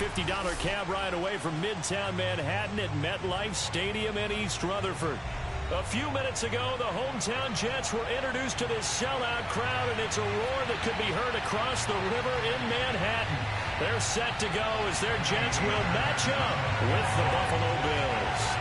$50 cab ride away from Midtown Manhattan at MetLife Stadium in East Rutherford. A few minutes ago, the hometown Jets were introduced to this sellout crowd, and it's a roar that could be heard across the river in Manhattan. They're set to go as their Jets will match up with the Buffalo Bills.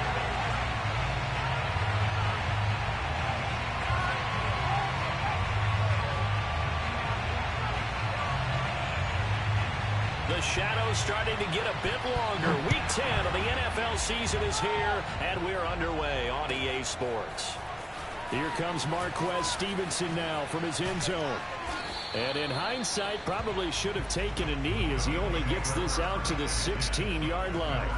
The shadow's starting to get a bit longer. Week 10 of the NFL season is here, and we're underway on EA Sports. Here comes Marquez Stevenson now from his end zone. And in hindsight, probably should have taken a knee as he only gets this out to the 16-yard line.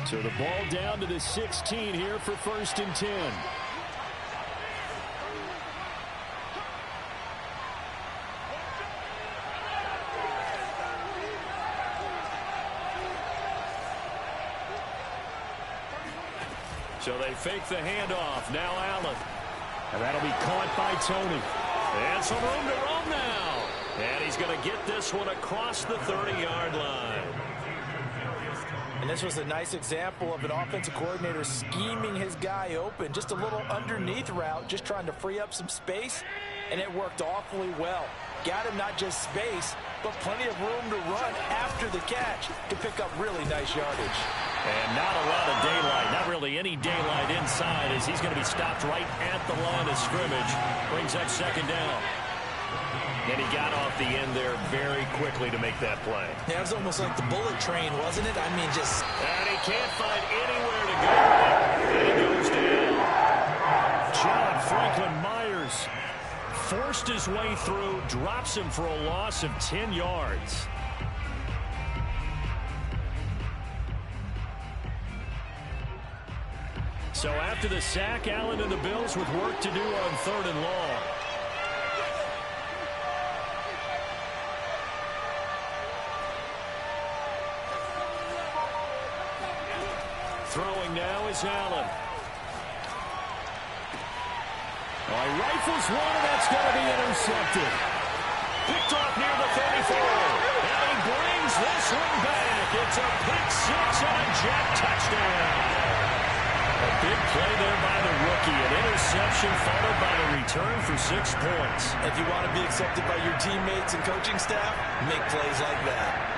So the ball down to the 16 here for 1st and 10. So they fake the handoff. Now Allen. And that'll be caught by Tony. And some room to roam now. And he's going to get this one across the 30-yard line. And this was a nice example of an offensive coordinator scheming his guy open. Just a little underneath route, just trying to free up some space, and it worked awfully well. Got him not just space, but plenty of room to run after the catch to pick up really nice yardage. And not a lot of daylight, not really any daylight inside, as he's going to be stopped right at the line of scrimmage. Brings up 2nd down. And he got off the end there very quickly to make that play. Yeah, it was almost like the bullet train, wasn't it? I mean, just... And he can't find anywhere to go. And he goes down. John Franklin Myers forced his way through, drops him for a loss of 10 yards. So after the sack, Allen and the Bills with work to do on 3rd and long. Throwing now is Allen. Rifles one, and that's going to be intercepted. Picked off near the 34. And he brings this one back. It's a pick 6 and a Jet touchdown. A big play there by the rookie. An interception followed by a return for 6 points. If you want to be accepted by your teammates and coaching staff, make plays like that.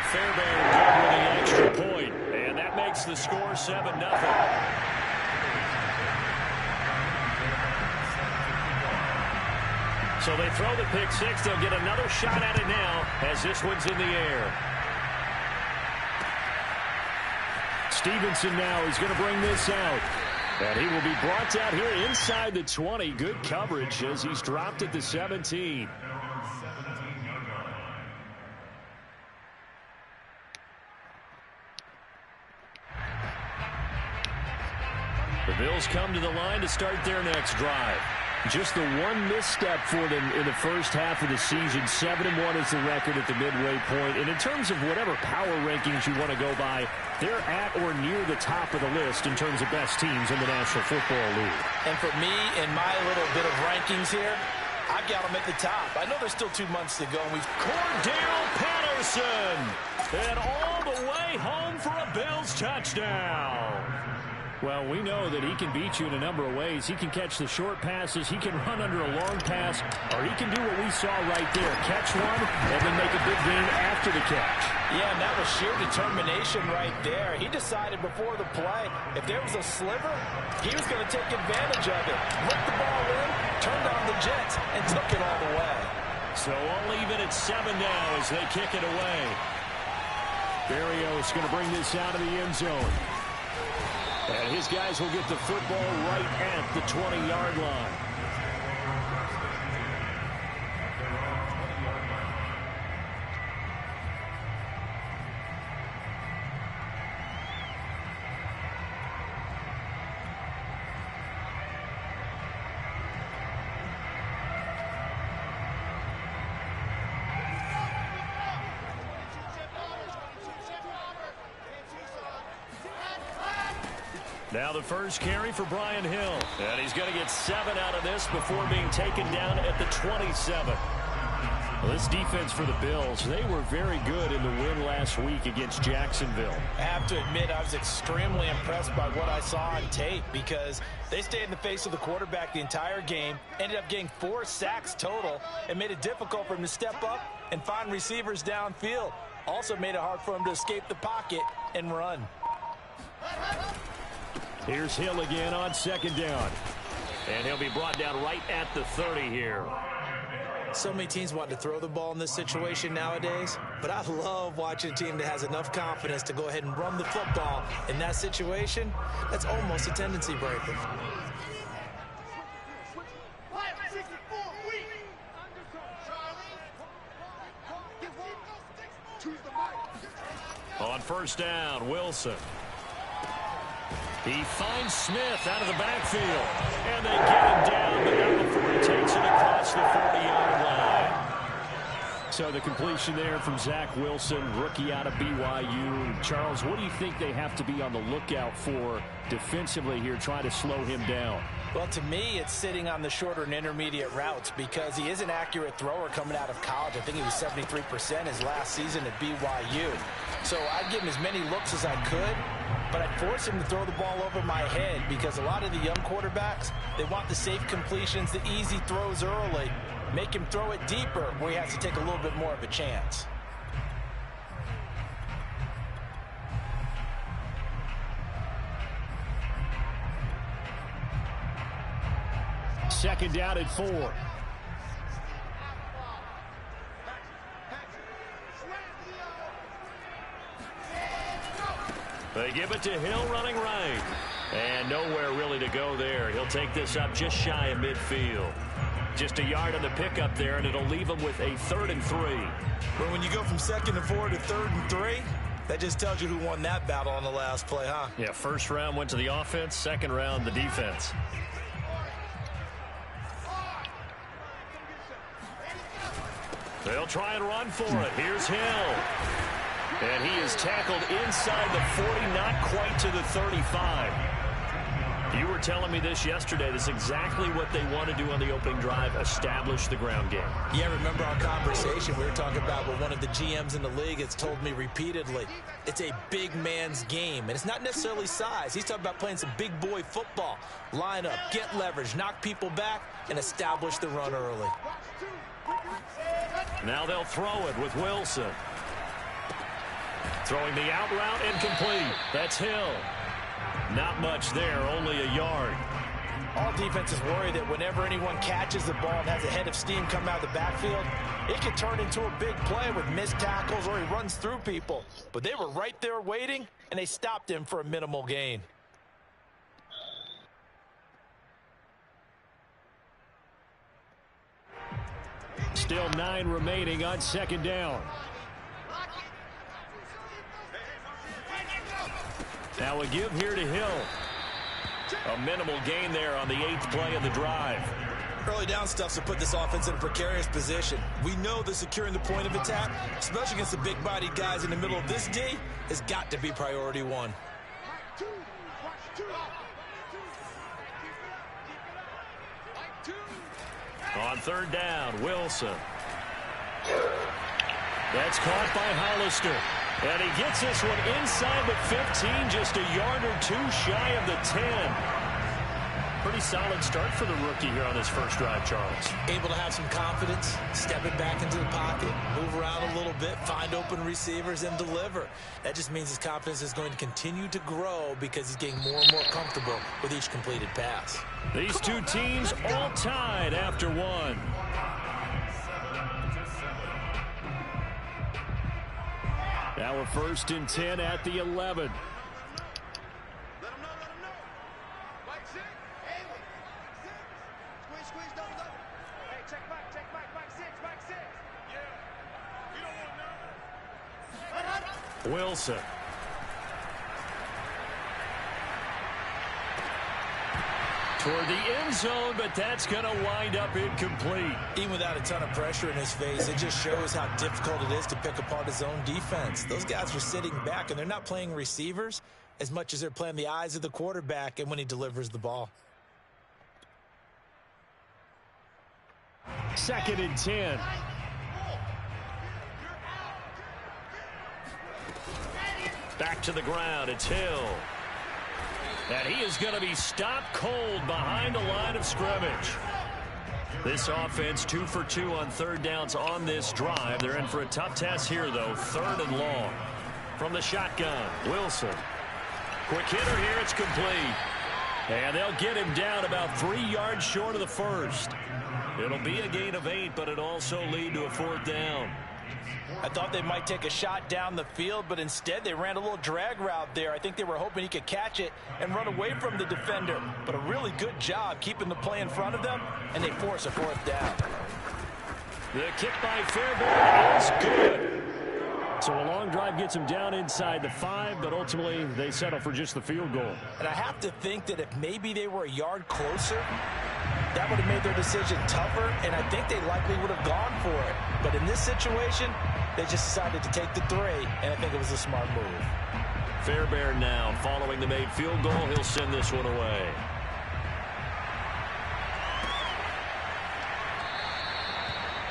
Fairbairn good with the extra point, and that makes the score 7-0. So they throw the pick 6. They'll get another shot at it now as this one's in the air. Stevenson now is going to bring this out. And he will be brought down here inside the 20. Good coverage as he's dropped at the 17. The Bills come to the line to start their next drive. Just the one misstep for them in the first half of the season. 7-1 is the record at the midway point. And in terms of whatever power rankings you want to go by, they're at or near the top of the list in terms of best teams in the National Football League. And for me, in my little bit of rankings here, I've got them at the top. I know there's still 2 months to go. And Cordell Patterson. And all the way home for a Bills touchdown. Well, we know that he can beat you in a number of ways. He can catch the short passes, he can run under a long pass, or he can do what we saw right there, catch one and then make a big gain after the catch. Yeah, and that was sheer determination right there. He decided before the play, if there was a sliver, he was going to take advantage of it. Looked the ball in, turned on the Jets, and took it all the way. So we'll leave it at 7 now as they kick it away. Berrios going to bring this out of the end zone. And his guys will get the football right at the 20-yard line. Now the first carry for Brian Hill. And he's going to get 7 out of this before being taken down at the 27. Well, this defense for the Bills, they were very good in the win last week against Jacksonville. I have to admit, I was extremely impressed by what I saw on tape because they stayed in the face of the quarterback the entire game, ended up getting 4 sacks total, and made it difficult for him to step up and find receivers downfield. Also made it hard for him to escape the pocket and run. Here's Hill again on second down. And he'll be brought down right at the 30 here. So many teams want to throw the ball in this situation nowadays, but I love watching a team that has enough confidence to go ahead and run the football in that situation. That's almost a tendency breaker. On first down, Wilson. He finds Smith out of the backfield. And they get him down, but not before he takes it across the 40-yard line. So the completion there from Zach Wilson, rookie out of BYU. Charles, what do you think they have to be on the lookout for defensively here, trying to slow him down? Well, to me, it's sitting on the shorter and intermediate routes because he is an accurate thrower coming out of college. I think he was 73% his last season at BYU. So I'd give him as many looks as I could, but I'd force him to throw the ball over my head because a lot of the young quarterbacks, they want the safe completions, the easy throws early. Make him throw it deeper where he has to take a little bit more of a chance. Second down at 4. They give it to Hill running right. And nowhere really to go there. He'll take this up just shy of midfield. Just a yard on the pickup there, and it'll leave him with a 3rd and 3. Well, when you go from 2nd and 4 to 3rd and 3, that just tells you who won that battle on the last play, huh? Yeah, first round went to the offense, second round the defense. They'll try and run for it. Here's Hill. And he is tackled inside the 40, not quite to the 35. You were telling me this yesterday. This is exactly what they want to do on the opening drive, establish the ground game. Yeah, remember our conversation we were talking about what one of the GMs in the league has told me repeatedly. It's a big man's game, and it's not necessarily size. He's talking about playing some big boy football. Line up, get leverage, knock people back, and establish the run early. Now they'll throw it with Wilson. Throwing the out route incomplete. That's Hill. Not much there, only a yard. All defenses worry that whenever anyone catches the ball and has a head of steam come out of the backfield, it can turn into a big play with missed tackles or he runs through people. But they were right there waiting, and they stopped him for a minimal gain. Still 9 remaining on second down. Now a give here to Hill. A minimal gain there on the 8th play of the drive. Early down stuff to put this offense in a precarious position. We know that securing the point of attack, especially against the big-bodied guys in the middle of this D, has got to be priority 1. On third down, Wilson. That's caught by Hollister. And he gets this one inside the 15, just a yard or 2 shy of the 10. Pretty solid start for the rookie here on his first drive, Charles. Able to have some confidence, step it back into the pocket, move around a little bit, find open receivers, and deliver. That just means his confidence is going to continue to grow because he's getting more and more comfortable with each completed pass. These two teams all tied after 1. Now a 1st and 10 at the 11. Wilson. Toward the end zone, but that's going to wind up incomplete. Even without a ton of pressure in his face, it just shows how difficult it is to pick apart his own defense. Those guys are sitting back, and they're not playing receivers. as much as they're playing the eyes of the quarterback and when he delivers the ball. 2nd and 10. Back to the ground. It's Hill. And he is going to be stopped cold behind the line of scrimmage. This offense 2 for 2 on 3rd downs on this drive. They're in for a tough test here, though. 3rd and long. From the shotgun, Wilson. Quick hitter here. It's complete. And they'll get him down about 3 yards short of the first. It'll be a gain of 8, but it'll also lead to a 4th down. I thought they might take a shot down the field, but instead they ran a little drag route there. I think they were hoping he could catch it and run away from the defender. But a really good job keeping the play in front of them, and they force a 4th down. The kick by Fairbairn is good. So a long drive gets them down inside the 5, but ultimately they settle for just the field goal. And I have to think that if maybe they were a yard closer, that would have made their decision tougher, and I think they likely would have gone for it. But in this situation, they just decided to take the 3, and I think it was a smart move. Fairbairn now, following the made field goal, he'll send this one away.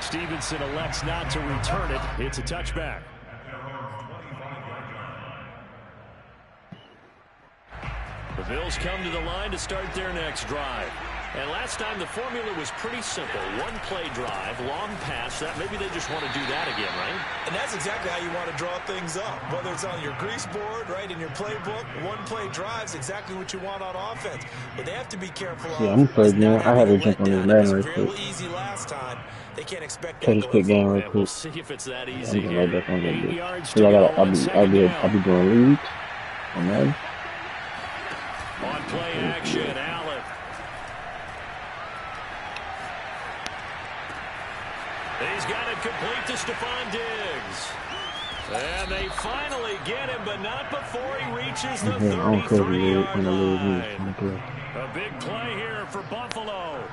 Stevenson elects not to return it. It's a touchback. The Bills come to the line to start their next drive. And last time the formula was pretty simple. 1-play drive, long pass. That maybe they just want to do that again, right? And that's exactly how you want to draw things up. Whether it's on your grease board, right, in your playbook, 1-play drive's exactly what you want on offense. But they have to be careful. Yeah, I'm playing now. I had to jump on this ladder right quick. Easy last time. They can't expect Play this quick game right We'll quick. see if it's that easy. I'm right back on that 8 bit. yards So to go I'll on second be down. doing leads on that. On play action, Allen. He's got it complete to Stephon Diggs. And they finally get him, but not before he reaches the 33-yard line. A big play here for Buffalo.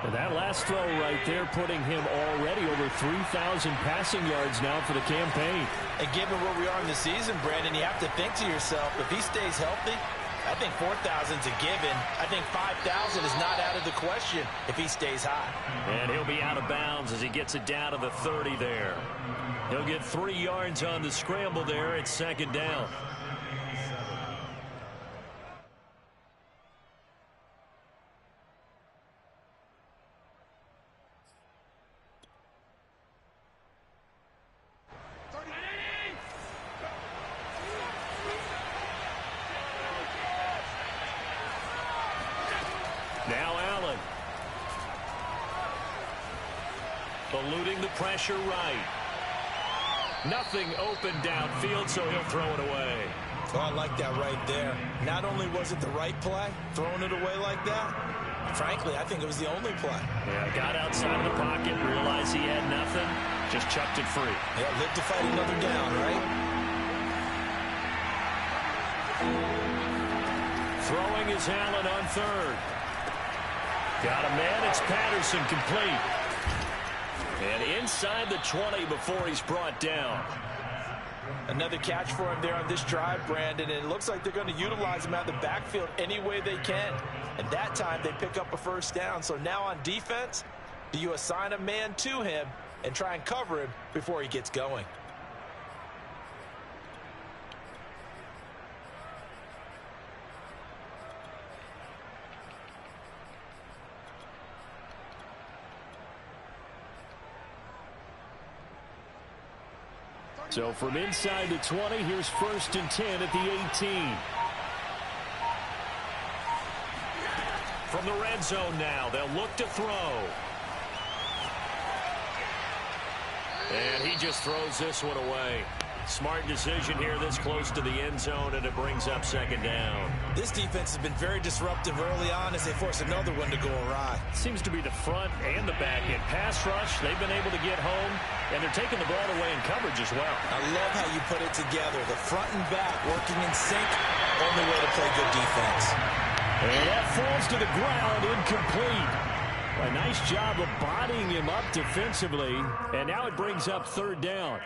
And that last throw right there putting him already over 3,000 passing yards now for the campaign. And given where we are in the season, Brandon, you have to think to yourself, if he stays healthy, I think 4,000's a given. I think 5,000 is not out of the question if he stays high. And he'll be out of bounds as he gets it down to the 30 there. He'll get 3 yards on the scramble there. It's 2nd down. Now Allen. Eluding the pressure right. Nothing open downfield, so he'll throw it away. Oh, I like that right there. Not only was it the right play, throwing it away like that, frankly, I think it was the only play. Yeah, got outside of the pocket, realized he had nothing, just chucked it free. Yeah, lived to fight another down, right? Throwing is Allen on 3rd. Got a man, it's Patterson, complete. And inside the 20 before he's brought down. Another catch for him there on this drive, Brandon, and it looks like they're going to utilize him out of the backfield any way they can. And that time they pick up a 1st down. So now on defense, do you assign a man to him and try and cover him before he gets going? So from inside the 20, here's 1st and 10 at the 18. From the red zone now, they'll look to throw. And he just throws this one away. Smart decision here this close to the end zone, and it brings up 2nd down. This defense has been very disruptive early on as they force another one to go awry. Seems to be the front and the back end. Pass rush, they've been able to get home, and they're taking the ball away in coverage as well. I love how you put it together. The front and back working in sync, only way to play good defense. And that falls to the ground, incomplete. A nice job of bodying him up defensively, and now it brings up 3rd down.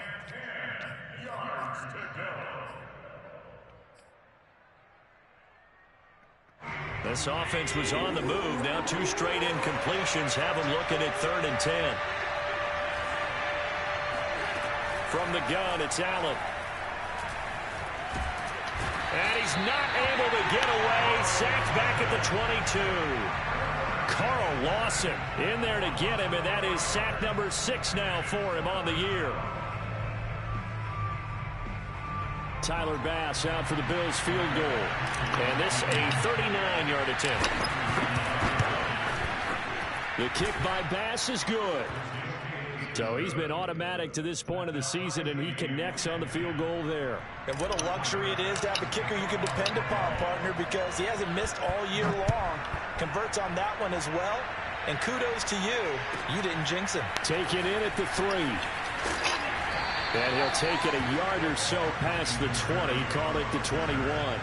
This offense was on the move. Now 2 straight incompletions have them looking at 3rd and 10. From the gun, it's Allen. And he's not able to get away. Sacked back at the 22. Carl Lawson in there to get him, and that is sack number 6 now for him on the year. Tyler Bass out for the Bills field goal. And this a 39-yard attempt. The kick by Bass is good. So he's been automatic to this point of the season, and he connects on the field goal there. And what a luxury it is to have a kicker you can depend upon, partner, because he hasn't missed all year long. Converts on that one as well. And kudos to you. You didn't jinx him. Take it in at the 3. And he'll take it a yard or so past the 20. Call it the 21.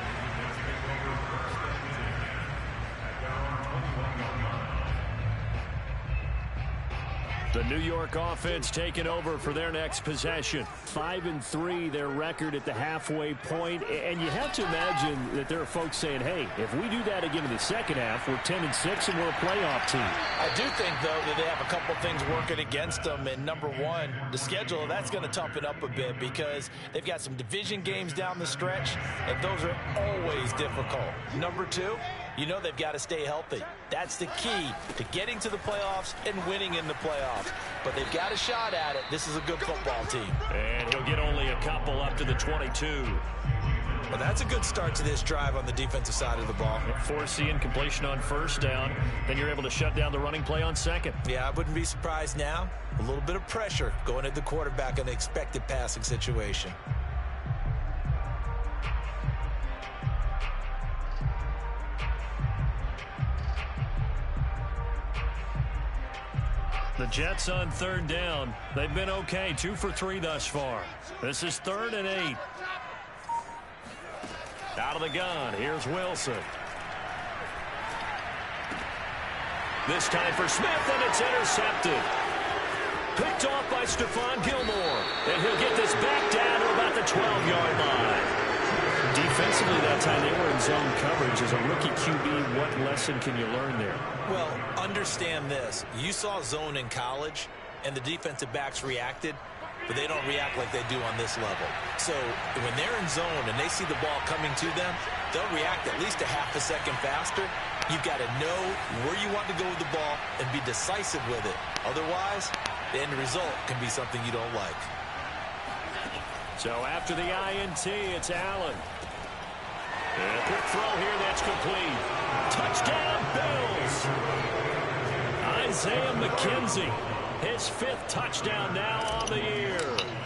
The New York offense taking over for their next possession. 5-3 their record at the halfway point. And you have to imagine that there are folks saying, hey, if we do that again in the second half, we're 10-6 and we're a playoff team. I do think, though, that they have a couple things working against them. And number one, the schedule, that's going to toughen up a bit because they've got some division games down the stretch, and those are always difficult. Number two, you know they've got to stay healthy. That's the key to getting to the playoffs and winning in the playoffs. But they've got a shot at it. This is a good football team. And he'll get only a couple up to the 22. Well, that's a good start to this drive on the defensive side of the ball. Forcing completion on 1st down. Then you're able to shut down the running play on 2nd. Yeah, I wouldn't be surprised now. A little bit of pressure going at the quarterback in an expected passing situation. The Jets on 3rd down. They've been okay. 2 for 3 thus far. This is 3rd and 8. Out of the gun. Here's Wilson. This time for Smith, and it's intercepted. Picked off by Stephon Gilmore. And he'll get this back down to about the 12-yard line. Defensively that time they were in zone coverage. As a rookie QB, what lesson can you learn there? Well, understand this. You saw zone in college, and the defensive backs reacted, but they don't react like they do on this level. So when they're in zone and they see the ball coming to them, they'll react at least a half a second faster. You've got to know where you want to go with the ball and be decisive with it. Otherwise, the end result can be something you don't like. So after the INT, it's Allen. And a quick throw here, that's complete. Touchdown, Bills! Isaiah McKenzie, his 5th touchdown now on the year.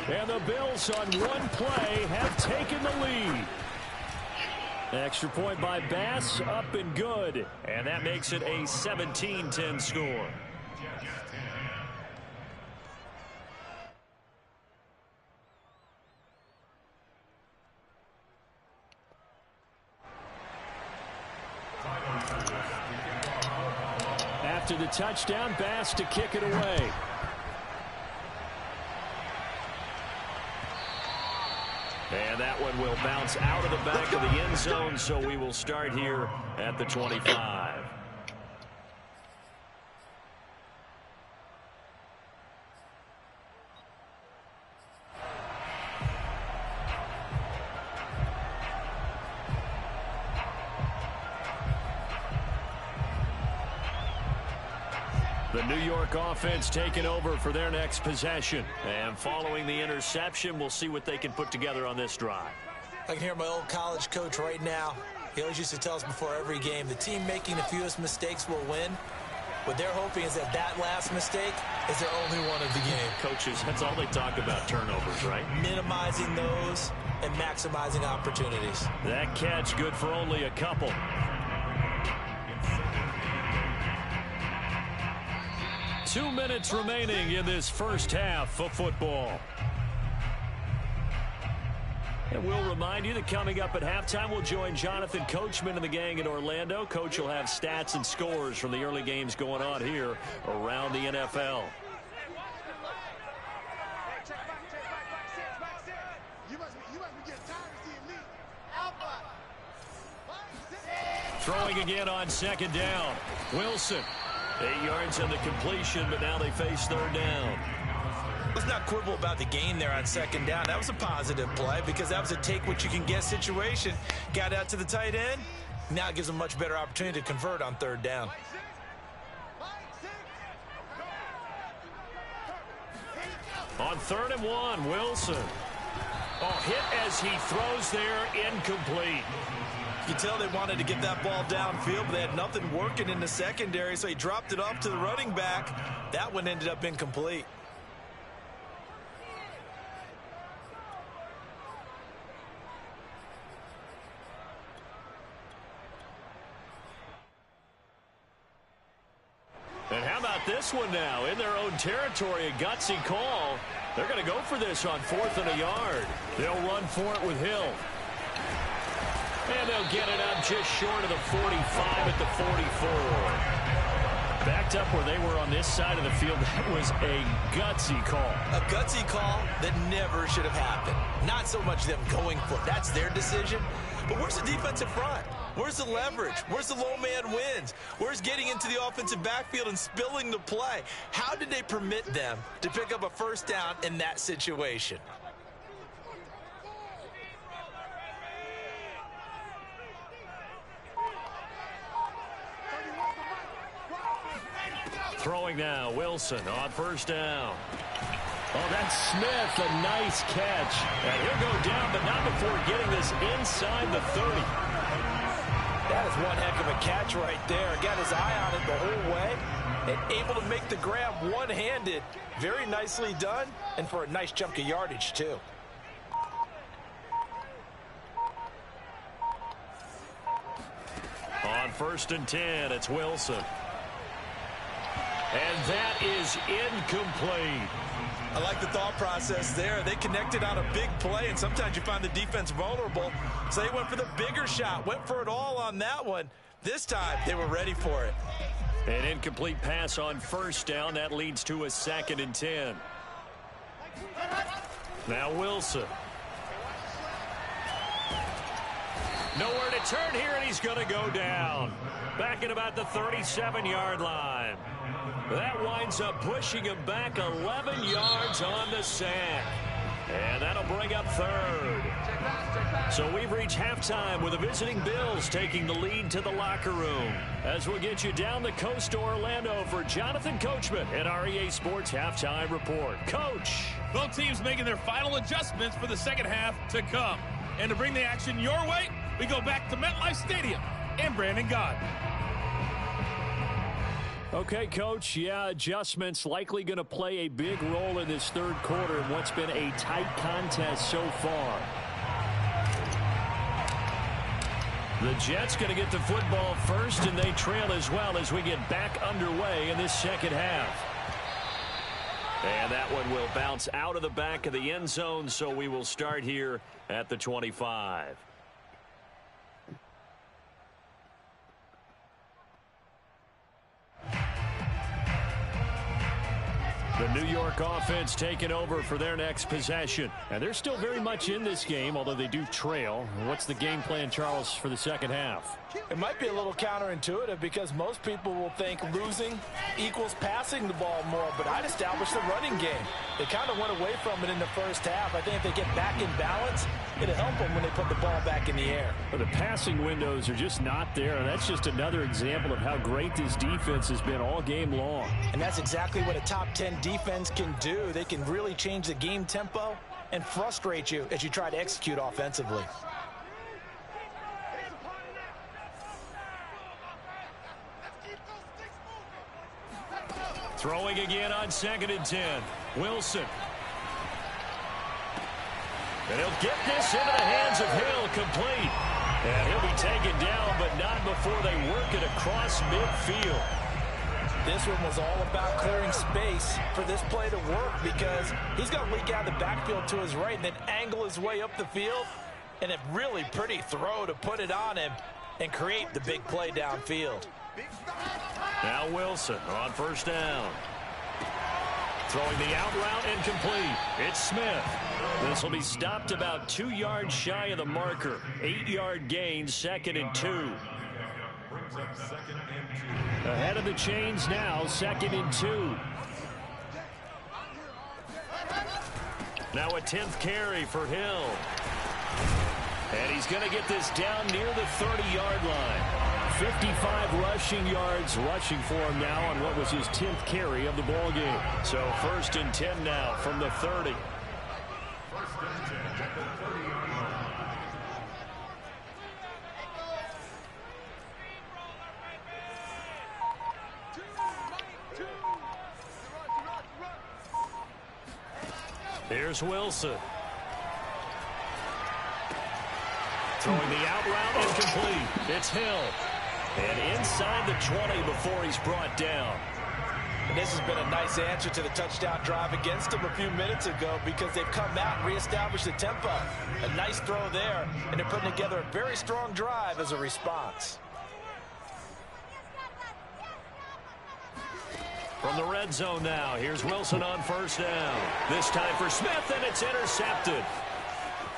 And the Bills on one play have taken the lead. Extra point by Bass, up and good. And that makes it a 17-10 score. After the touchdown, Bass to kick it away. And that one will bounce out of the back of the end zone, so we will start here at the 25. The New York offense taking over for their next possession. And following the interception, we'll see what they can put together on this drive. I can hear my old college coach right now. He always used to tell us before every game, the team making the fewest mistakes will win. What they're hoping is that that last mistake is their only one of the game. Coaches, that's all they talk about, turnovers, right? Minimizing those and maximizing opportunities. That catch good for only a couple. Two minutes remaining in this first half of football. And we'll remind you that coming up at halftime, we'll join Jonathan Coachman and the gang in Orlando. Coach will have stats and scores from the early games going on here around the NFL. Throwing again on second down. Wilson. 8 yards on the completion, but now they face third down. Let's not quibble about the gain there on second down. That was a positive play because that was a take-what-you-can-get situation. Got out to the tight end. Now it gives them a much better opportunity to convert on third down. On 3rd and 1, Wilson. Oh, hit as he throws there, incomplete. You can tell they wanted to get that ball downfield, but they had nothing working in the secondary, so he dropped it off to the running back. That one ended up incomplete. And how about this one now? In their own territory, a gutsy call. They're going to go for this on 4th and a yard. They'll run for it with Hill. And they'll get it up just short of the 45 at the 44. Backed up where they were on this side of the field. That was a gutsy call. A gutsy call that never should have happened. Not so much them going for it. That's their decision. But where's the defensive front? Where's the leverage? Where's the low man wins? Where's getting into the offensive backfield and spilling the play? How did they permit them to pick up a first down in that situation? Throwing now, Wilson on 1st down. Oh, that's Smith, a nice catch. And he'll go down, but not before getting this inside the 30. That is one heck of a catch right there. Got his eye on it the whole way and able to make the grab one-handed. Very nicely done, and for a nice chunk of yardage, too. On 1st and 10, it's Wilson. And that is incomplete. I like the thought process there. They connected on a big play, and sometimes you find the defense vulnerable. So they went for the bigger shot, went for it all on that one. This time, they were ready for it. An incomplete pass on 1st down. That leads to a 2nd and 10. Now Wilson. Nowhere to turn here, and he's going to go down. Back at about the 37-yard line. That winds up pushing him back 11 yards on the sack. And that'll bring up 3rd. So we've reached halftime with the visiting Bills taking the lead to the locker room. As we'll get you down the coast to Orlando for Jonathan Coachman at our EA Sports Halftime Report. Coach. Both teams making their final adjustments for the second half to come. And to bring the action your way, we go back to MetLife Stadium and Brandon Gaudin. Okay, Coach, yeah, adjustments likely going to play a big role in this 3rd quarter in what's been a tight contest so far. The Jets going to get the football first, and they trail as well as we get back underway in this second half. And that one will bounce out of the back of the end zone, so we will start here at the 25. The New York offense taking over for their next possession. And they're still very much in this game, although they do trail. What's the game plan, Charles, for the second half? It might be a little counterintuitive because most people will think losing equals passing the ball more, but I'd establish the running game. They kind of went away from it in the first half. I think if they get back in balance, it'll help them when they put the ball back in the air. But the passing windows are just not there, and that's just another example of how great this defense has been all game long. And that's exactly what a top 10 defense can do. They can really change the game tempo and frustrate you as you try to execute offensively. Throwing again on 2nd and 10. Wilson. And he'll get this into the hands of Hill, complete. And he'll be taken down, but not before they work it across midfield. This one was all about clearing space for this play to work because he's going to leak out the backfield to his right and then angle his way up the field. And a really pretty throw to put it on him and create the big play downfield. Now Wilson on 1st down. Throwing the out route incomplete. It's Smith. This will be stopped about 2 yards shy of the marker. 8-yard gain, 2nd and 2. Ahead of the chains now, 2nd and 2. Now a 10th carry for Hill. And he's going to get this down near the 30-yard line. 55 rushing yards rushing for him now on what was his 10th carry of the ball game. So 1st and 10 now from the 30. Here's Wilson. Throwing the out route incomplete. It's Hill. And inside the 20 before he's brought down. And this has been a nice answer to the touchdown drive against them a few minutes ago because they've come out and reestablished the tempo. A nice throw there, and they're putting together a very strong drive as a response. From the red zone now, here's Wilson on 1st down. This time for Smith, and it's intercepted.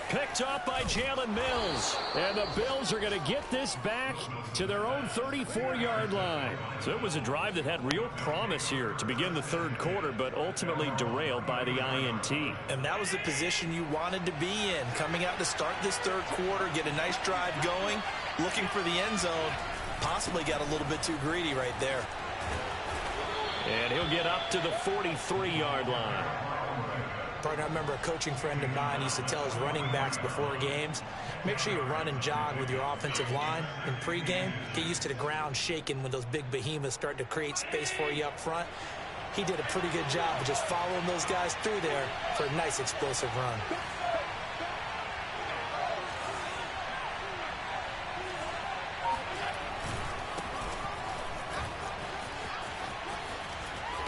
Picked up by Jalen Mills. And the Bills are going to get this back to their own 34-yard line. So it was a drive that had real promise here to begin the 3rd quarter, but ultimately derailed by the INT. And that was the position you wanted to be in. Coming out to start this 3rd quarter, get a nice drive going, looking for the end zone. Possibly got a little bit too greedy right there. And he'll get up to the 43-yard line. Partner, I remember a coaching friend of mine used to tell his running backs before games, make sure you run and jog with your offensive line in pregame. Get used to the ground shaking when those big behemoths start to create space for you up front. He did a pretty good job of just following those guys through there for a nice explosive run.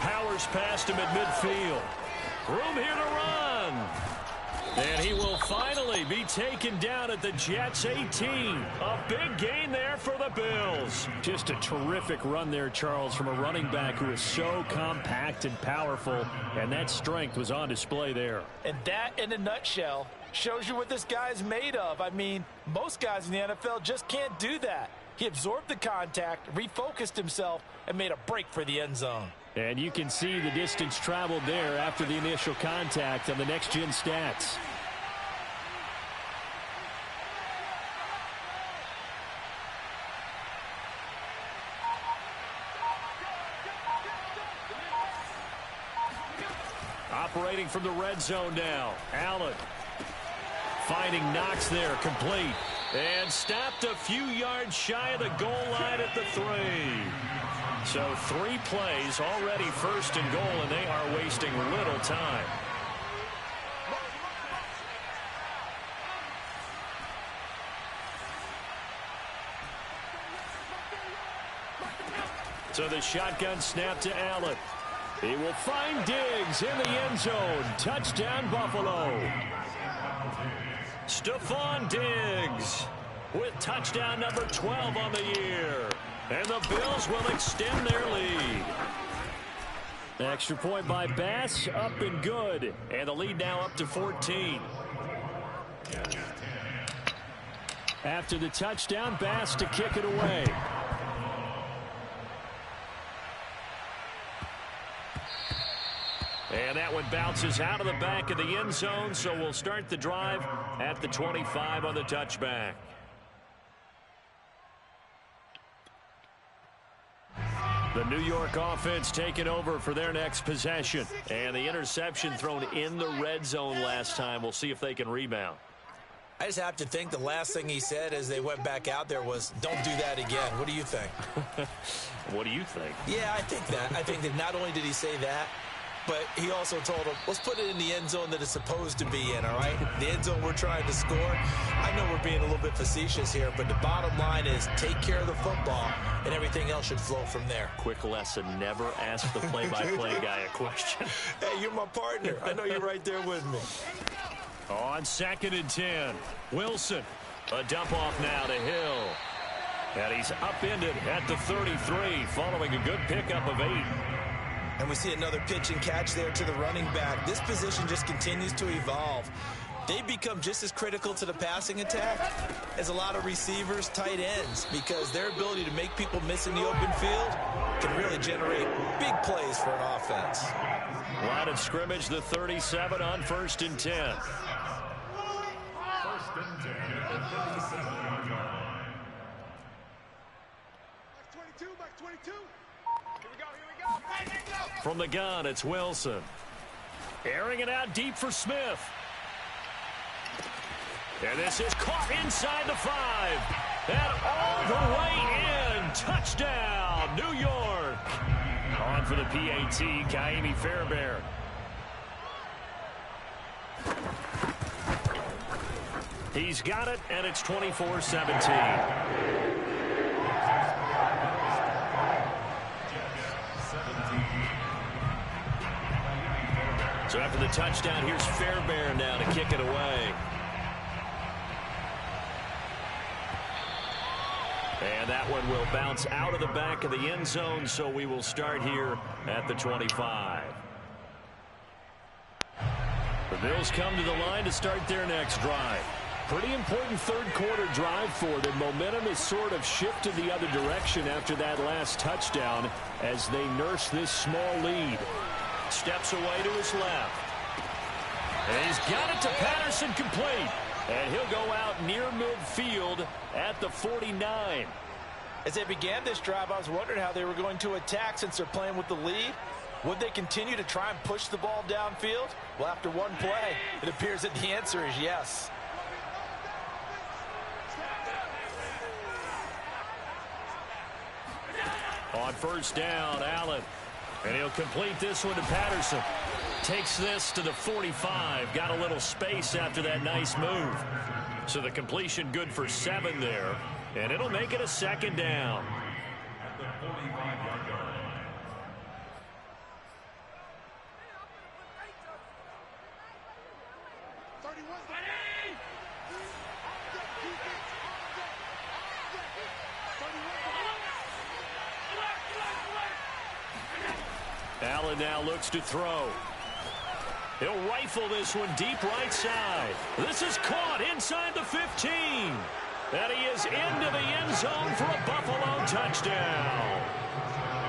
Powers past him at midfield. Room here to run. And he will finally be taken down at the Jets' 18. A big gain there for the Bills. Just a terrific run there, Charles, from a running back who is so compact and powerful, and that strength was on display there. And that, in a nutshell, shows you what this guy's made of. I mean, most guys in the NFL just can't do that. He absorbed the contact, refocused himself, and made a break for the end zone. And you can see the distance traveled there after the initial contact on the next-gen stats. Operating from the red zone now. Allen finding Knox there, complete. And stopped a few yards shy of the goal line at the 3. So 3 plays already 1st and goal, and they are wasting little time. So the shotgun snap to Allen. He will find Diggs in the end zone. Touchdown, Buffalo. Stephon Diggs with touchdown number 12 on the year. And the Bills will extend their lead. Extra point by Bass, up and good. And the lead now up to 14. After the touchdown, Bass to kick it away. And that one bounces out of the back of the end zone, so we'll start the drive at the 25 on the touchback. The New York offense taking over for their next possession. And the interception thrown in the red zone last time. We'll see if they can rebound. I just have to think the last thing he said as they went back out there was, don't do that again. What do you think? What do you think? Yeah, I think that. I think that not only did he say that, but he also told him, let's put it in the end zone that it's supposed to be in, all right? The end zone we're trying to score. I know we're being a little bit facetious here, but the bottom line is take care of the football, and everything else should flow from there. Quick lesson, never ask the play-by-play guy a question. Hey, you're my partner. I know you're right there with me. On 2nd and 10, Wilson. A dump off now to Hill. And he's upended at the 33, following a good pickup of 8. And we see another pitch and catch there to the running back. This position just continues to evolve. they become just as critical to the passing attack as a lot of receivers, tight ends, because their ability to make people miss in the open field can really generate big plays for an offense. Line of scrimmage, the 37 on 1st and 10. From the gun, it's Wilson. Airing it out deep for Smith. And this is caught inside the 5. And all the way in. Touchdown, New York. On for the PAT, Ka'imi Fairbairn. He's got it, and it's 24-17. So after the touchdown, here's Fairbairn now to kick it away. And that one will bounce out of the back of the end zone, so we will start here at the 25. The Bills come to the line to start their next drive. Pretty important third-quarter drive for them. Momentum has sort of shifted the other direction after that last touchdown as they nurse this small lead. Steps away to his left. And he's got it to Patterson, complete. And he'll go out near midfield at the 49. As they began this drive, I was wondering how they were going to attack since they're playing with the lead. Would they continue to try and push the ball downfield? Well, after one play, it appears that the answer is yes. On 1st down, Allen. And he'll complete this one to Patterson. Takes this to the 45. Got a little space after that nice move. So the completion good for 7 there. And it'll make it a 2nd down. Allen now looks to throw. He'll rifle this one deep right side. This is caught inside the 15. And he is into the end zone for a Buffalo touchdown.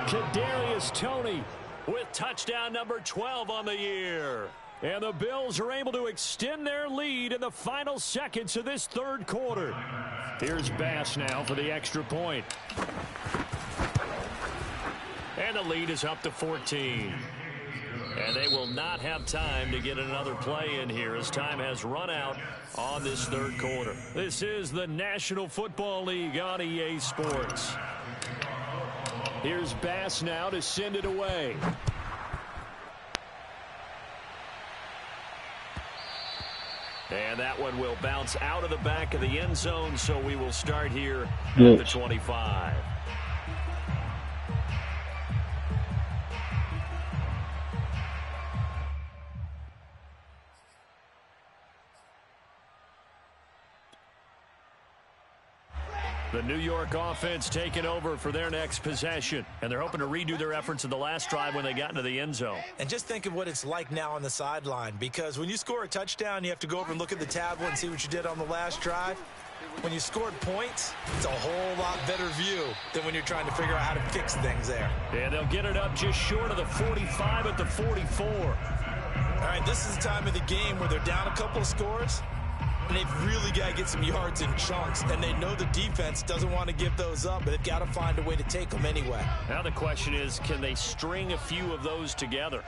Kadarius Toney with touchdown number 12 on the year. And the Bills are able to extend their lead in the final seconds of this third quarter. Here's Bass now for the extra point. And the lead is up to 14. And they will not have time to get another play in here as time has run out on this third quarter. This is the National Football League on EA Sports. Here's Bass now to send it away. And that one will bounce out of the back of the end zone, so we will start here at the 25. The New York offense taking over for their next possession. And they're hoping to redo their efforts in the last drive when they got into the end zone. And just think of what it's like now on the sideline, because when you score a touchdown, you have to go over and look at the tablet and see what you did on the last drive. When you scored points, it's a whole lot better view than when you're trying to figure out how to fix things there. And they'll get it up just short of the 45 at the 44. All right, this is the time of the game where they're down a couple of scores. And they've really got to get some yards in chunks. And they know the defense doesn't want to give those up, but they've got to find a way to take them anyway. Now the question is, can they string a few of those together?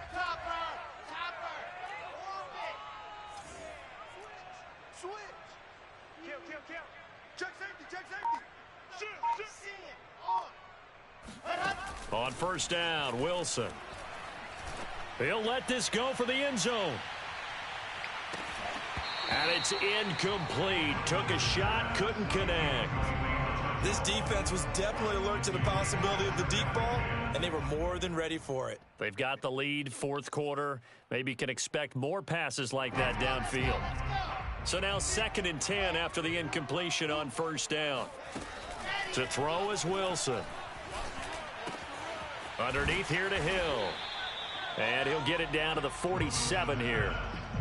On 1st down, Wilson. He'll let this go for the end zone. And it's incomplete. Took a shot, couldn't connect. This defense was definitely alert to the possibility of the deep ball, and they were more than ready for it. They've got the lead, fourth quarter. Maybe can expect more passes like that downfield. So now 2nd and 10 after the incompletion on 1st down. To throw is Wilson. Underneath here to Hill. And he'll get it down to the 47 here.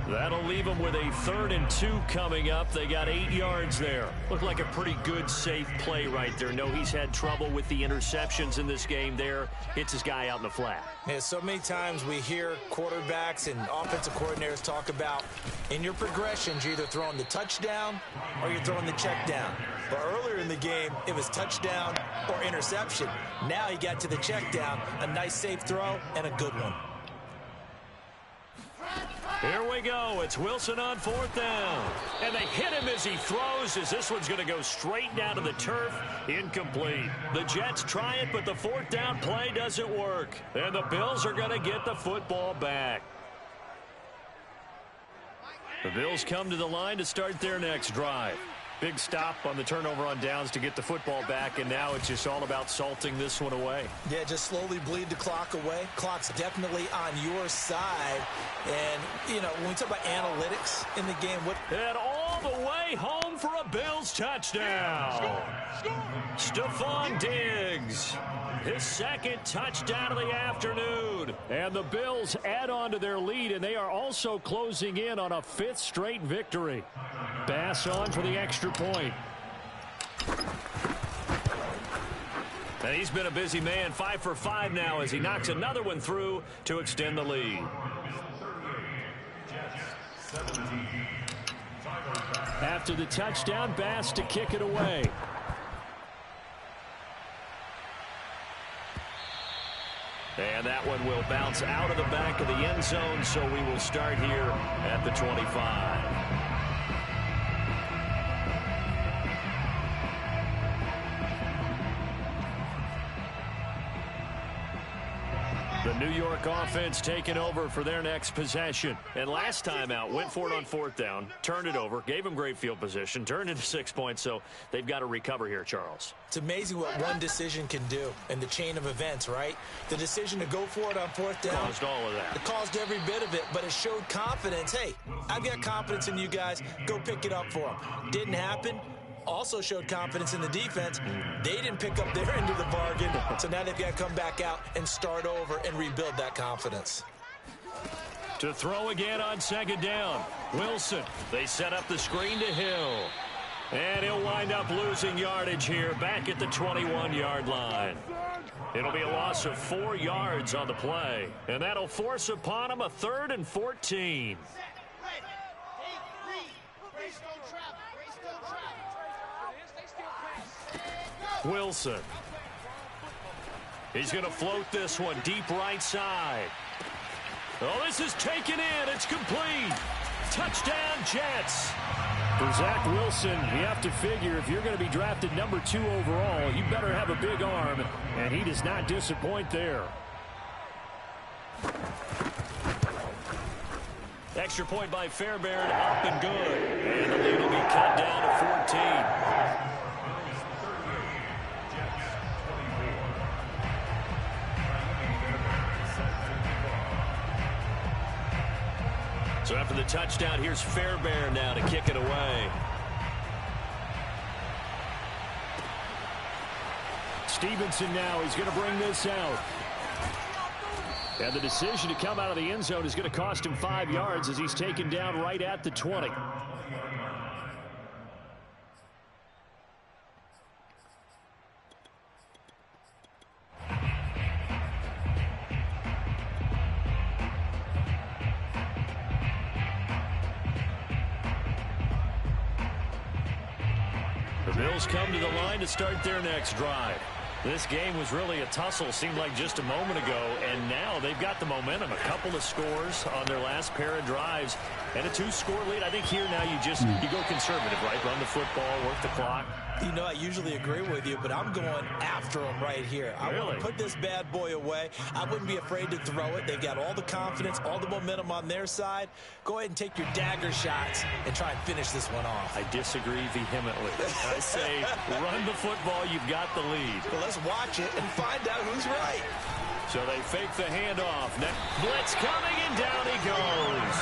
That'll leave them with a 3rd and 2 coming up. They got 8 yards there. Looked like a pretty good, safe play right there. No, he's had trouble with the interceptions in this game there. Hits his guy out in the flat. Yeah, so many times we hear quarterbacks and offensive coordinators talk about in your progressions, you're either throwing the touchdown or you're throwing the check down. But earlier in the game, it was touchdown or interception. Now he got to the check down, a nice safe throw, and a good one. Here we go. It's Wilson on 4th down. And they hit him as he throws, as this one's going to go straight down to the turf. Incomplete. The Jets try it, but the 4th down play doesn't work. And the Bills are going to get the football back. The Bills come to the line to start their next drive. Big stop on the turnover on downs to get the football back, and now it's just all about salting this one away. Yeah, just slowly bleed the clock away. Clock's definitely on your side. And, you know, when we talk about analytics in the game, And all the way home for a Bills touchdown. Stephon Diggs. His 2nd touchdown of the afternoon. And the Bills add on to their lead, and they are also closing in on a 5th straight victory. Bass on for the extra point. And he's been a busy man, 5 for 5 now as he knocks another one through to extend the lead. After the touchdown, Bass to kick it away. And that one will bounce out of the back of the end zone, so we will start here at the 25. The New York offense taking over for their next possession. And last time out, went for it on 4th down, turned it over, gave them great field position, turned into 6 points, so they've got to recover here, Charles. It's amazing what one decision can do in the chain of events, right? The decision to go for it on 4th down. Caused all of that. It caused every bit of it, but it showed confidence. Hey, I've got confidence in you guys. Go pick it up for them. Didn't happen. Also showed confidence in the defense. They didn't pick up their end of the bargain, so now they've got to come back out and start over and rebuild that confidence. To throw again on 2nd down. Wilson. They set up the screen to Hill. And he'll wind up losing yardage here back at the 21-yard line. It'll be a loss of 4 yards on the play. And that'll force upon him a 3rd and 14. Wilson. He's going to float this one deep right side. Oh, this is taken in. It's complete. Touchdown, Jets. For Zach Wilson, you have to figure if you're going to be drafted number 2 overall, you better have a big arm, and he does not disappoint there. Extra point by Fairbairn, up and good. And the lead will be cut down to 14. So after the touchdown, here's Fairbairn now to kick it away. Stevenson now, he's going to bring this out. And the decision to come out of the end zone is going to cost him 5 yards as he's taken down right at the 20. The Bills come to the line to start their next drive. This game was really a tussle, seemed like just a moment ago, and now they've got the momentum. A couple of scores on their last pair of drives, and a 2-score lead. I think here now you go conservative, right? Run the football, work the clock. You know, I usually agree with you, but I'm going after them right here. I want to put this bad boy away. I wouldn't be afraid to throw it. They've got all the confidence, all the momentum on their side. Go ahead and take your dagger shots and try and finish this one off. I disagree vehemently. I say run the football. You've got the lead. Well, let's watch it and find out who's right. So they fake the handoff. Blitz coming, and down he goes.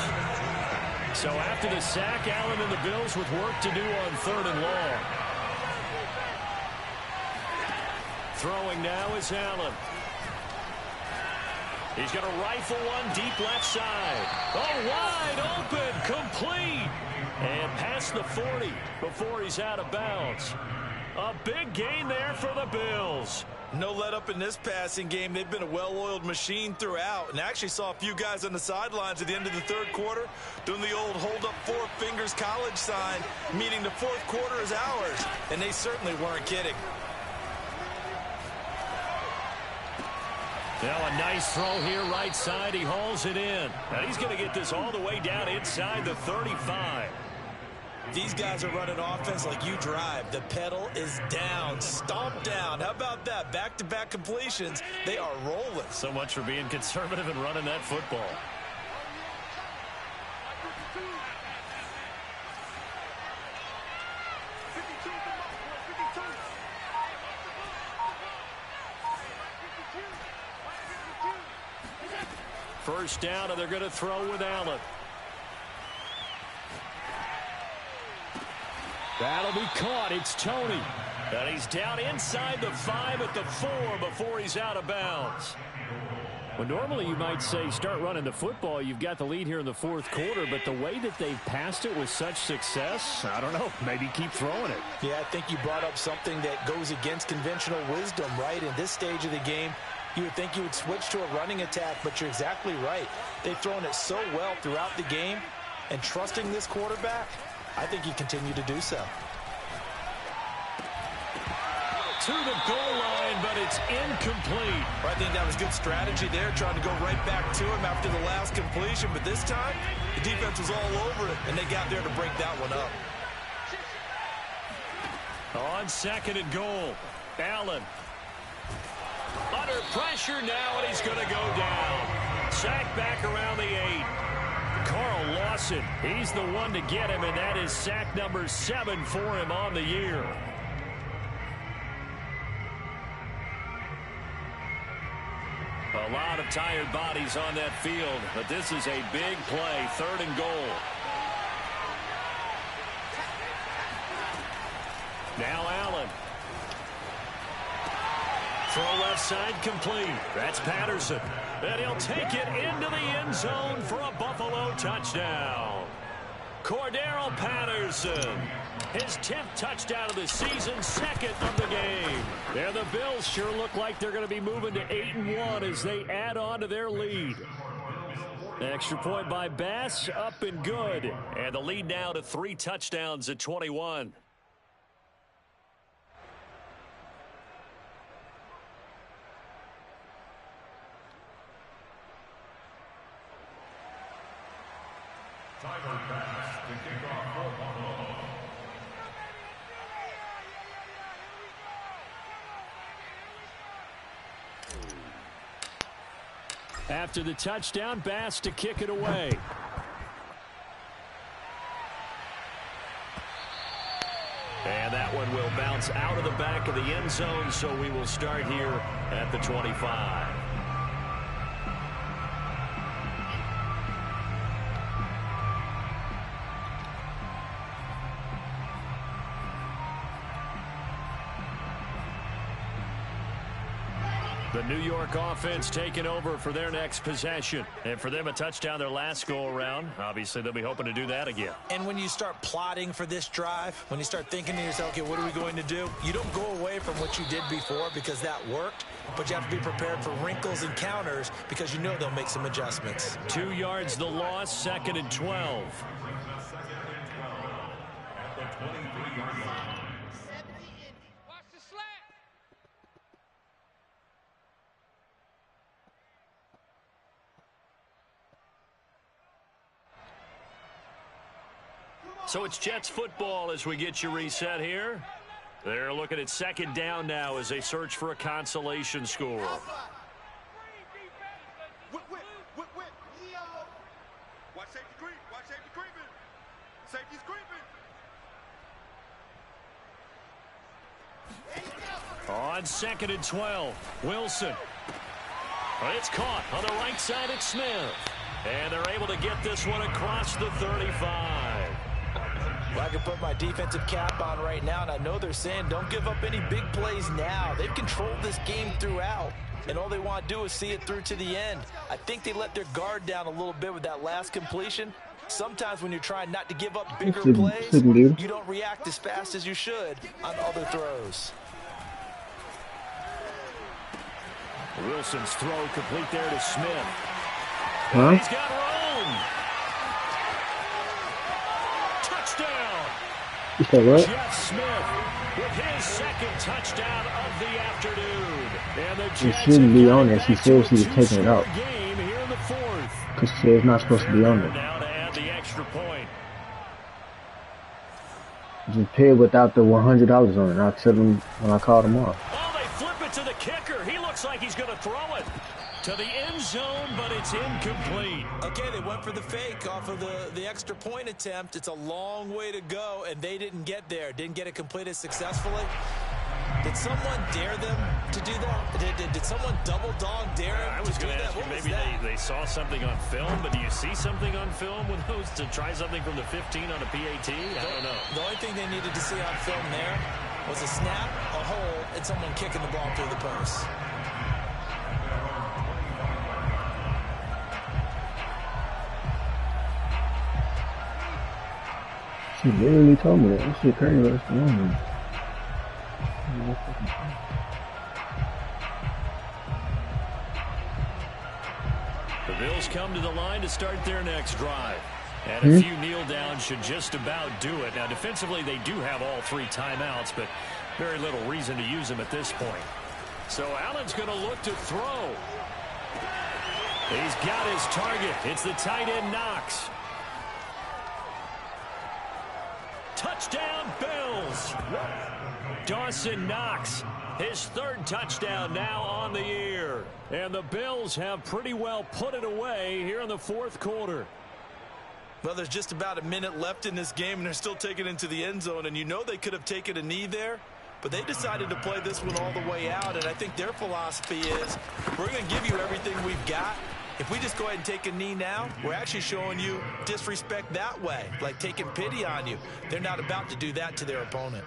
So after the sack, Allen and the Bills with work to do on 3rd and long. Throwing now is Allen. He's going to rifle one deep left side. Oh, wide open, complete. And past the 40 before he's out of bounds. A big gain there for the Bills. No let up in this passing game. They've been a well-oiled machine throughout. And actually saw a few guys on the sidelines at the end of the third quarter doing the old hold up 4 fingers college sign, meaning the fourth quarter is ours. And they certainly weren't kidding. Now a nice throw here right side. He hauls it in. And he's going to get this all the way down inside the 35. These guys are running offense like you drive. The pedal is down, stomped down. How about that? Back-to-back completions. They are rolling. So much for being conservative and running that football. First down, and they're going to throw with Allen. That'll be caught. It's Toney. And he's down inside the 5 at the 4 before he's out of bounds. Well, normally you might say start running the football. You've got the lead here in the fourth quarter, but the way that they've passed it with such success, I don't know, maybe keep throwing it. Yeah, I think you brought up something that goes against conventional wisdom, right? In this stage of the game, you would think you would switch to a running attack, but you're exactly right. They've thrown it so well throughout the game, and trusting this quarterback, I think you continue to do so. To the goal line, but it's incomplete. I think that was good strategy there, trying to go right back to him after the last completion. But this time, the defense was all over it, and they got there to break that one up. On second and goal, Allen. Under pressure now, and he's going to go down. Sacked back around the 8. Carl Lawson, he's the one to get him, and that is sack number 7 for him on the year. A lot of tired bodies on that field, but this is a big play, 3rd and goal. Now Allen. Throw left side complete. That's Patterson. And he'll take it into the end zone for a Buffalo touchdown. Cordero Patterson. His 10th touchdown of the season, 2nd of the game. And the Bills sure look like they're going to be moving to 8-1 as they add on to their lead. Extra point by Bass, up and good. And the lead now to 3 touchdowns at 21. After the touchdown, Bass to kick it away. And that one will bounce out of the back of the end zone, so we will start here at the 25. The New York offense taking over for their next possession. And for them, a touchdown their last go-around. Obviously, they'll be hoping to do that again. And when you start plotting for this drive, when you start thinking to yourself, okay, what are we going to do? You don't go away from what you did before because that worked, but you have to be prepared for wrinkles and counters because you know they'll make some adjustments. 2 yards the loss, 2nd and 12. So it's Jets football as we get you reset here. They're looking at 2nd down now as they search for a consolation score. Watch safety creep. Watch safety creeping. Safety's creeping. On 2nd and 12, Wilson. It's caught on the right side at Smith. And they're able to get this one across the 35. Well, I can put my defensive cap on right now, and I know they're saying don't give up any big plays now. They've controlled this game throughout. and all they want to do is see it through to the end. I think they let their guard down a little bit with that last completion. Sometimes when you're trying not to give up bigger plays, you don't react as fast as you should on other throws. Wilson's throw complete there to Smith. Huh? He's got room. Touchdown. You said what? Jeff Smith with his second touchdown of the afternoon. And the It Jets shouldn't be on there. back She to said a she was taking it two-score out. game here in the fourth. Because she said it's not supposed to be on there. Now to add the extra point. Just pay it without the $100 on it. I'll tell them when I call tomorrow. Oh, they flip it to the kicker. He looks like he's going to throw it to the end zone, but it's incomplete. Okay, they went for the fake off of the extra point attempt. It's a long way to go, and they didn't get there. Didn't get it completed successfully. Did someone dare them to do that? Did someone double dog dare them I was to do going to that? ask you, What was maybe that? they saw something on film, but do you see something on film with those to try something from the 15 on a PAT? I don't know. The only thing they needed to see on film there was a snap, a hole, and someone kicking the ball through the post. She literally told me that. This shit crazy. What's going on? The Bills come to the line to start their next drive. And a few kneel downs should just about do it. Now, defensively, they do have all three timeouts, but very little reason to use them at this point. So Allen's going to look to throw. He's got his target. It's the tight end Knox. Touchdown, Bills. Dawson Knox, his third touchdown now on the year. And the Bills have pretty well put it away here in the fourth quarter. Well, there's just about a minute left in this game, and they're still taking it into the end zone. And you know they could have taken a knee there, but they decided to play this one all the way out. And I think their philosophy is, we're going to give you everything we've got. If we just go ahead and take a knee now, we're actually showing you disrespect that way, like taking pity on you. They're not about to do that to their opponent.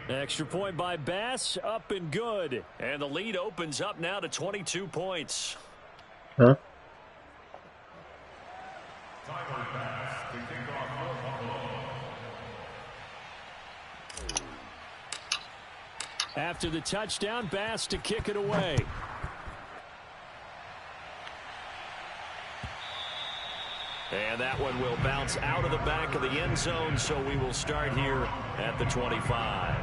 Extra point by Bass, up and good. And the lead opens up now to 22 points. Huh? After the touchdown, Bass to kick it away. And that one will bounce out of the back of the end zone, so we will start here at the 25.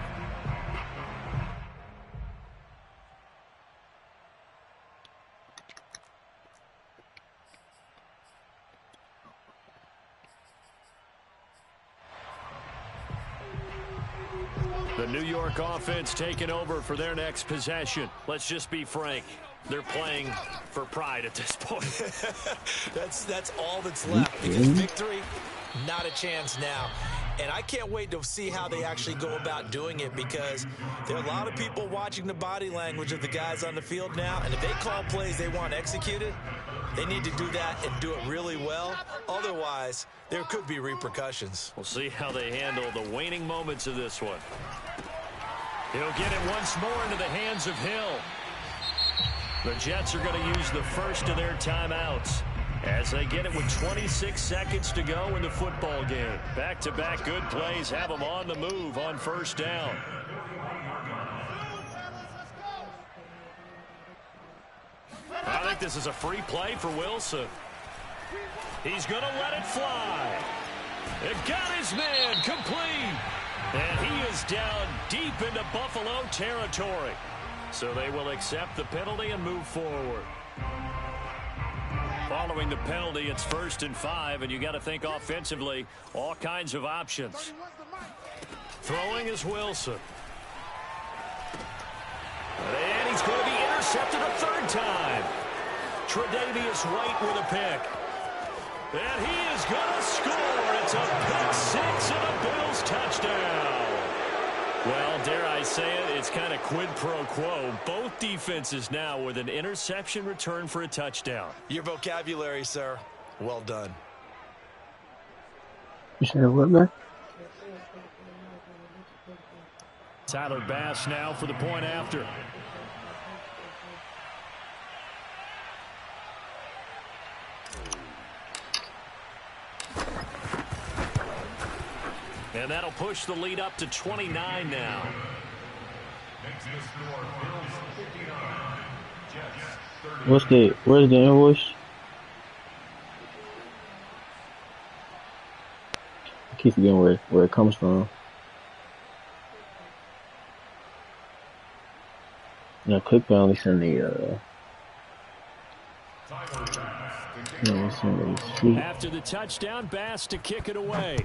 The New York offense taking over for their next possession. Let's just be frank. They're playing for pride at this point. That's all that's left, because victory, not a chance now. And I can't wait to see how they actually go about doing it, because there are a lot of people watching the body language of the guys on the field now, and if they call plays they want executed, they need to do that and do it really well. Otherwise, there could be repercussions. We'll see how they handle the waning moments of this one. He'll get it once more into the hands of Hill. The Jets are going to use the first of their timeouts as they get it with 26 seconds to go in the football game. Back-to-back good plays have them on the move on first down. I think this is a free play for Wilson. He's going to let it fly. It got his man complete. And he is down deep into Buffalo territory. So they will accept the penalty and move forward. Following the penalty, it's 1st and 5, and you got to think offensively, all kinds of options. Throwing is Wilson. And he's going to be intercepted a third time. Tre'Davious White with a pick. And he is going to score. It's a pick six and a Bills touchdown. Well, dare I say it, it's kind of quid pro quo. Both defenses now with an interception return for a touchdown. Your vocabulary, sir. Well done. You said what, man? Tyler Bass now for the point after. And that'll push the lead up to 29 now. Where's the invoice? I keep forgetting where it comes from. Yeah, click only send the After the touchdown, Bass to kick it away.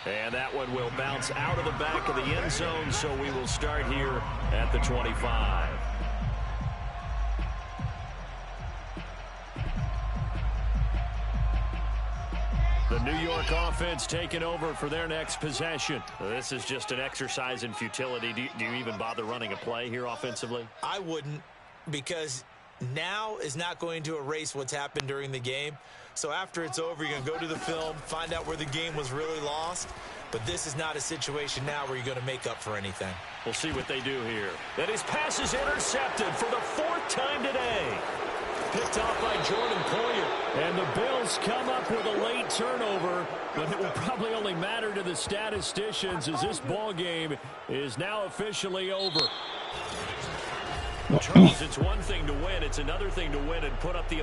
And that one will bounce out of the back of the end zone, so we will start here at the 25. The New York offense taking over for their next possession. This is just an exercise in futility. Do you even bother running a play here offensively? I wouldn't, because now is not going to erase what's happened during the game. So after it's over, you're going to go to the film, find out where the game was really lost. But this is not a situation now where you're going to make up for anything. We'll see what they do here. And his pass is intercepted for the 4th time today. Picked off by Jordan Poyer. And the Bills come up with a late turnover, but it will probably only matter to the statisticians as this ball game is now officially over. Charles, it's one thing to win. It's another thing to win and put up the